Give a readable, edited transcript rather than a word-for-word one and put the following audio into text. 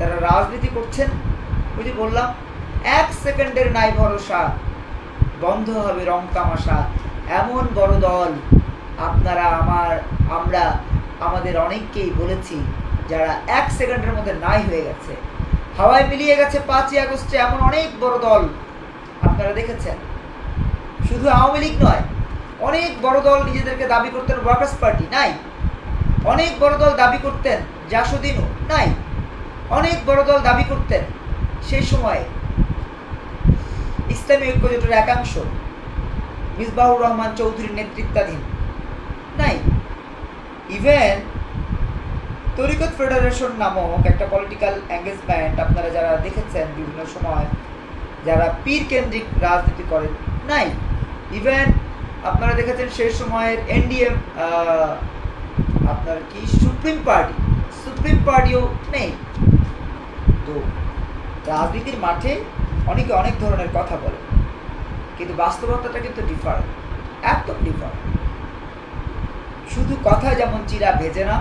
তারা রাজনীতি করছেন, ওই যে বললাম 1 সেকেন্ডের নাই ভরসা, বন্ধ হবে রং তামাশা। এমন বড় দল আপনারা আমরা আমাদের অনেককেই বলেছি যারা 1 সেকেন্ডের মধ্যে নাই হয়ে গেছে, হাওয়ায় মিলিয়ে গেছে 5ই আগস্টে। এমন অনেক বড় দল আপনারা দেখেছেন। শুধু আওয়ামী লীগ নয়, অনেক বড় দল নিজেদেরকে দাবি করতেন ওয়ার্কার্স পার্টি, নাই। অনেক বড় দল দাবি করতেন জাসুদ্দিনও, নাই। অনেক বড় দল দাবি করতেন সেই সময়ে ইসলামী ঐক্যজোটের একাংশ মিসবাহুর রহমান চৌধুরীর নেতৃত্বাধীন, নাই। ইভেন তরিকত ফেডারেশন নামক একটা পলিটিক্যাল এঙ্গেজমেন্ট আপনারা যারা দেখেছেন বিভিন্ন সময়, যারা পীর কেন্দ্রিক রাজনীতি করেন, নাই। ইভেন আপনারা দেখেছেন সেই সময়ের এনডিএম আপনার কি সুপ্রিম পার্টিও নেই। তো রাজনীতির মাঠে অনেকে অনেক ধরনের কথা বলে, কিন্তু বাস্তবতাটা কিন্তু ডিফারেন্ট, একদম ডিফারেন্ট। শুধু কথা যেমন চিরা ভেজে না,